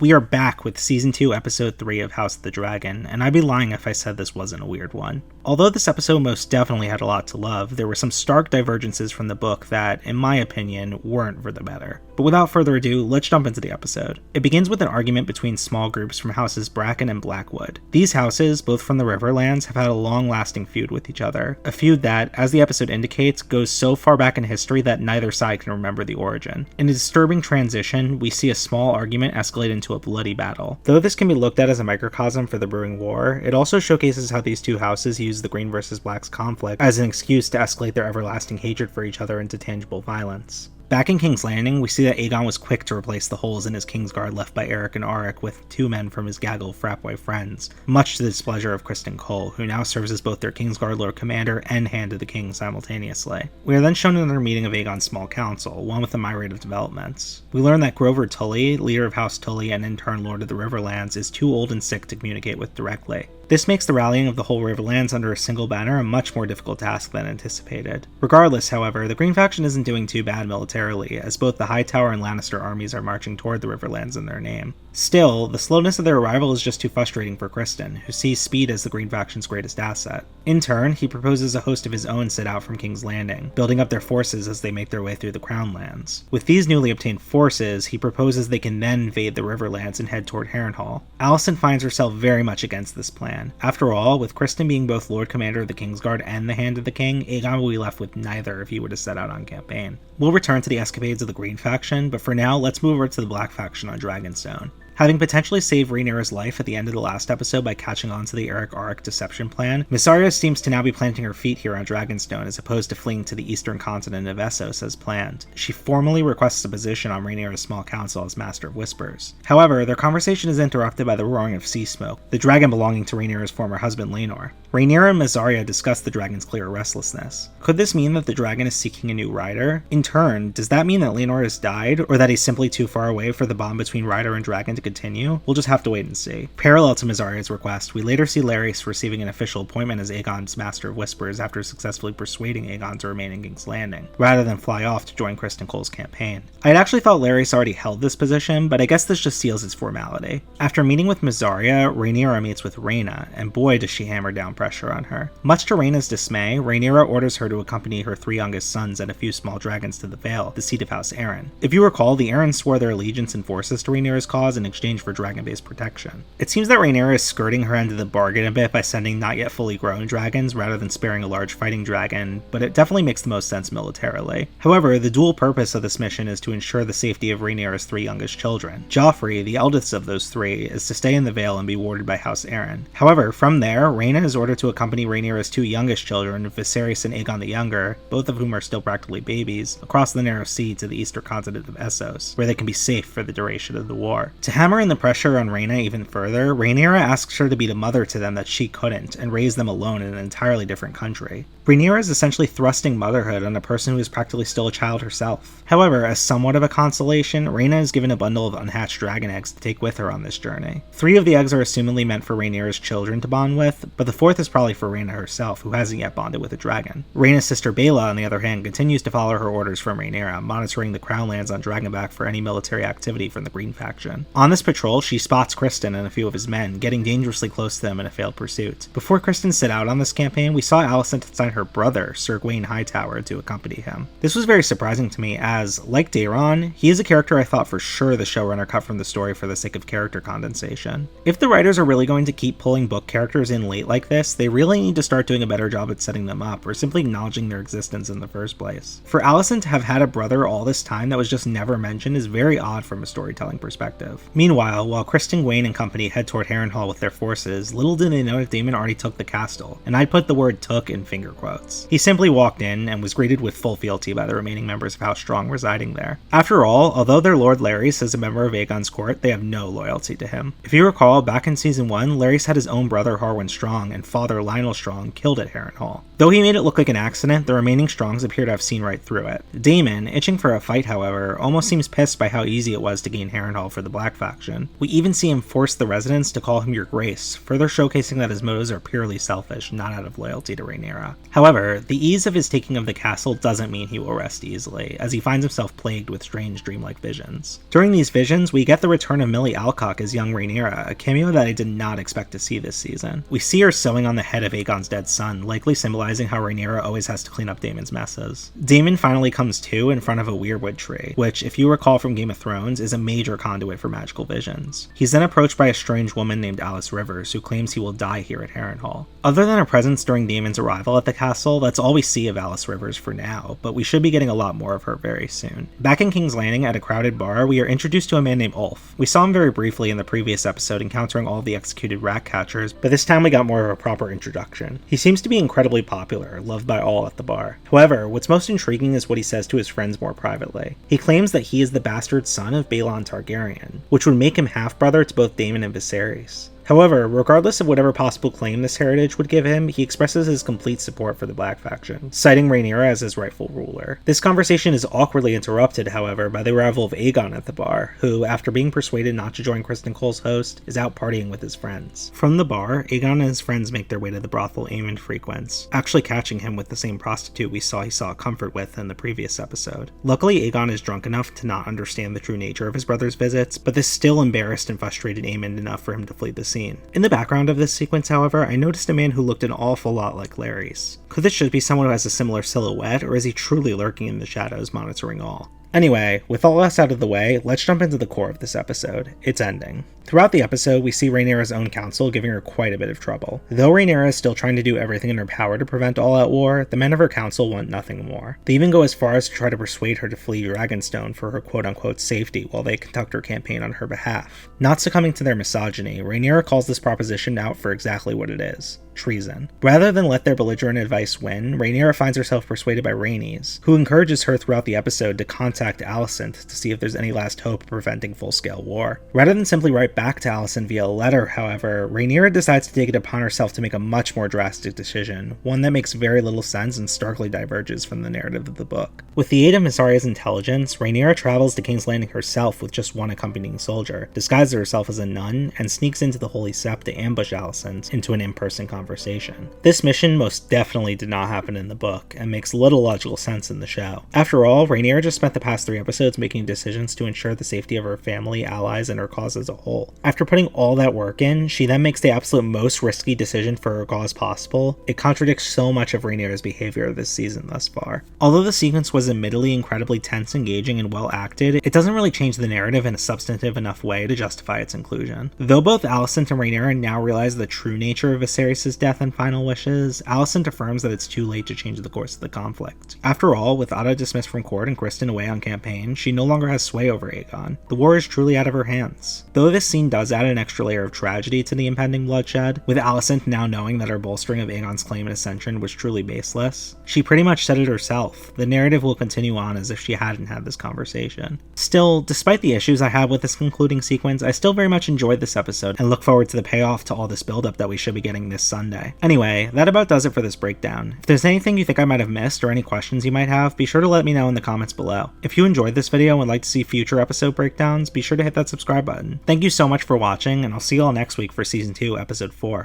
We are back with Season 2, Episode 3 of House of the Dragon, and I'd be lying if I said this wasn't a weird one. Although this episode most definitely had a lot to love, there were some stark divergences from the book that, in my opinion, weren't for the better. But without further ado, let's jump into the episode. It begins with an argument between small groups from houses Bracken and Blackwood. These houses, both from the Riverlands, have had a long-lasting feud with each other, a feud that, as the episode indicates, goes so far back in history that neither side can remember the origin. In a disturbing transition, we see a small argument escalate into a bloody battle. Though this can be looked at as a microcosm for the brewing war, it also showcases how these two houses use the Green versus Black's conflict as an excuse to escalate their everlasting hatred for each other into tangible violence. Back in King's Landing, we see that Aegon was quick to replace the holes in his Kingsguard left by Eric and Auric with 2 men from his gaggle of fratboy friends, much to the displeasure of Criston Cole, who now serves as both their Kingsguard Lord Commander and Hand of the King simultaneously. We are then shown another meeting of Aegon's small council, one with a myriad of developments. We learn that Grover Tully, leader of House Tully and in turn Lord of the Riverlands, is too old and sick to communicate with directly. This makes the rallying of the whole Riverlands under a single banner a much more difficult task than anticipated. Regardless, however, the Green faction isn't doing too bad militarily, as both the Hightower and Lannister armies are marching toward the Riverlands in their name. Still, the slowness of their arrival is just too frustrating for Criston, who sees speed as the Green faction's greatest asset. In turn, he proposes a host of his own set out from King's Landing, building up their forces as they make their way through the Crown Lands. With these newly obtained forces, he proposes they can then invade the Riverlands and head toward Harrenhal. Alicent finds herself very much against this plan. After all, with Criston being both Lord Commander of the Kingsguard and the Hand of the King, Aegon will be left with neither if he were to set out on campaign. We'll return to the escapades of the Green faction, but for now, let's move over to the Black faction on Dragonstone. Having potentially saved Rhaenyra's life at the end of the last episode by catching on to the Eric-Auric deception plan, Mysaria seems to now be planting her feet here on Dragonstone as opposed to fleeing to the eastern continent of Essos as planned. She formally requests a position on Rhaenyra's small council as Master of Whispers. However, their conversation is interrupted by the roaring of sea smoke, the dragon belonging to Rhaenyra's former husband Laenor. Rhaenyra and Mysaria discuss the dragon's clear restlessness. Could this mean that the dragon is seeking a new rider? In turn, does that mean that Laenor has died, or that he's simply too far away for the bond between rider and dragon to continue? We'll just have to wait and see. Parallel to Mysaria's request, we later see Larys receiving an official appointment as Aegon's Master of Whispers after successfully persuading Aegon to remain in King's Landing, rather than fly off to join Criston Cole's campaign. I had actually thought Larys already held this position, but I guess this just seals its formality. After meeting with Mysaria, Rhaenyra meets with Rhaena, and boy does she hammer down pressure on her. Much to Rhaena's dismay, Rhaenyra orders her to accompany her 3 youngest sons and a few small dragons to the Vale, the seat of House Arryn. If you recall, the Arryns swore their allegiance and forces to Rhaenyra's cause in exchange for dragon-based protection. It seems that Rhaenyra is skirting her end of the bargain a bit by sending not yet fully grown dragons rather than sparing a large fighting dragon, but it definitely makes the most sense militarily. However, the dual purpose of this mission is to ensure the safety of Rhaenyra's 3 youngest children. Joffrey, the eldest of those 3, is to stay in the Vale and be warded by House Arryn. However, from there, Rhaena is ordered to accompany Rhaenyra's 2 youngest children, Viserys and Aegon the Younger, both of whom are still practically babies, across the narrow sea to the eastern continent of Essos, where they can be safe for the duration of the war. To hammer in the pressure on Rhaena even further, Rhaenyra asks her to be the mother to them that she couldn't, and raise them alone in an entirely different country. Rhaenyra is essentially thrusting motherhood on a person who is practically still a child herself. However, as somewhat of a consolation, Rhaena is given a bundle of unhatched dragon eggs to take with her on this journey. 3 of the eggs are assumedly meant for Rhaenyra's children to bond with, but the 4th is probably for Rhaena herself, who hasn't yet bonded with a dragon. Rhaena's sister Baela, on the other hand, continues to follow her orders from Rhaenyra, monitoring the Crown Lands on Dragonback for any military activity from the Green faction. On this patrol, she spots Criston and a few of his men, getting dangerously close to them in a failed pursuit. Before Criston set out on this campaign, we saw Alicent assign her brother, Sir Gawain Hightower, to accompany him. This was very surprising to me as, like Daeron, he is a character I thought for sure the showrunner cut from the story for the sake of character condensation. If the writers are really going to keep pulling book characters in late like this, they really need to start doing a better job at setting them up, or simply acknowledging their existence in the first place. For Alicent to have had a brother all this time that was just never mentioned is very odd from a storytelling perspective. Meanwhile, while Criston, Gawain, and company head toward Harrenhal with their forces, little did they know that Damon already took the castle, and I'd put the word took in finger quotes. He simply walked in and was greeted with full fealty by the remaining members of House Strong residing there. After all, although their Lord Larys is a member of Aegon's court, they have no loyalty to him. If you recall, back in Season 1, Larys had his own brother Harwin Strong and father Lionel Strong killed at Harrenhal. Though he made it look like an accident, the remaining Strongs appear to have seen right through it. Damon, itching for a fight however, almost seems pissed by how easy it was to gain Harrenhal for the Black faction. faction. We even see him force the residents to call him Your Grace, further showcasing that his motives are purely selfish, not out of loyalty to Rhaenyra. However, the ease of his taking of the castle doesn't mean he will rest easily, as he finds himself plagued with strange dreamlike visions. During these visions, we get the return of Millie Alcock as young Rhaenyra, a cameo that I did not expect to see this season. We see her sewing on the head of Aegon's dead son, likely symbolizing how Rhaenyra always has to clean up Damon's messes. Damon finally comes to in front of a weirwood tree, which, if you recall from Game of Thrones, is a major conduit for magical visions. He's then approached by a strange woman named Alice Rivers, who claims he will die here at Harrenhal. Other than her presence during Damon's arrival at the castle, that's all we see of Alice Rivers for now, but we should be getting a lot more of her very soon. Back in King's Landing at a crowded bar, we are introduced to a man named Ulf. We saw him very briefly in the previous episode encountering all of the executed rat catchers, but this time we got more of a proper introduction. He seems to be incredibly popular, loved by all at the bar. However, what's most intriguing is what he says to his friends more privately. He claims that he is the bastard son of Baelon Targaryen, which would make him half-brother to both Damon and Viserys. However, regardless of whatever possible claim this heritage would give him, he expresses his complete support for the Black faction, citing Rhaenyra as his rightful ruler. This conversation is awkwardly interrupted, however, by the arrival of Aegon at the bar, who, after being persuaded not to join Criston Cole's host, is out partying with his friends. From the bar, Aegon and his friends make their way to the brothel Aemon frequents, actually catching him with the same prostitute we saw he sought comfort with in the previous episode. Luckily, Aegon is drunk enough to not understand the true nature of his brother's visits, but this still embarrassed and frustrated Aemon enough for him to flee the scene. In the background of this sequence, however, I noticed a man who looked an awful lot like Larys. Could this just be someone who has a similar silhouette, or is he truly lurking in the shadows, monitoring all? Anyway, with all this out of the way, let's jump into the core of this episode, its ending. Throughout the episode, we see Rhaenyra's own council giving her quite a bit of trouble. Though Rhaenyra is still trying to do everything in her power to prevent all-out war, the men of her council want nothing more. They even go as far as to try to persuade her to flee Dragonstone for her quote-unquote safety while they conduct her campaign on her behalf. Not succumbing to their misogyny, Rhaenyra calls this proposition out for exactly what it is: treason. Rather than let their belligerent advice win, Rhaenyra finds herself persuaded by Rhaenys, who encourages her throughout the episode to contact Alicent to see if there's any last hope of preventing full-scale war. Rather than simply write back to Alicent via a letter, however, Rhaenyra decides to take it upon herself to make a much more drastic decision, one that makes very little sense and starkly diverges from the narrative of the book. With the aid of Mysaria's intelligence, Rhaenyra travels to King's Landing herself with just one accompanying soldier, disguises herself as a nun, and sneaks into the Holy Sept to ambush Alicent into an in-person conversation. This mission most definitely did not happen in the book, and makes little logical sense in the show. After all, Rhaenyra just spent the past 3 episodes making decisions to ensure the safety of her family, allies, and her cause as a whole. After putting all that work in, she then makes the absolute most risky decision for her cause possible. It contradicts so much of Rhaenyra's behavior this season thus far. Although the sequence was admittedly incredibly tense, engaging, and well acted, it doesn't really change the narrative in a substantive enough way to justify its inclusion. Though both Alicent and Rhaenyra now realize the true nature of Viserys' death and final wishes, Alicent affirms that it's too late to change the course of the conflict. After all, with Otto dismissed from court and Criston away on campaign, she no longer has sway over Aegon. The war is truly out of her hands. Though this scene does add an extra layer of tragedy to the impending bloodshed, with Alicent now knowing that her bolstering of Aegon's claim and ascension was truly baseless, she pretty much said it herself. The narrative will continue on as if she hadn't had this conversation. Still, despite the issues I have with this concluding sequence, I still very much enjoyed this episode and look forward to the payoff to all this buildup that we should be getting this Sunday. Anyway, that about does it for this breakdown. If there's anything you think I might have missed or any questions you might have, be sure to let me know in the comments below. If you enjoyed this video and would like to see future episode breakdowns, be sure to hit that subscribe button. Thank you so much for watching, and I'll see you all next week for Season 2, Episode 4.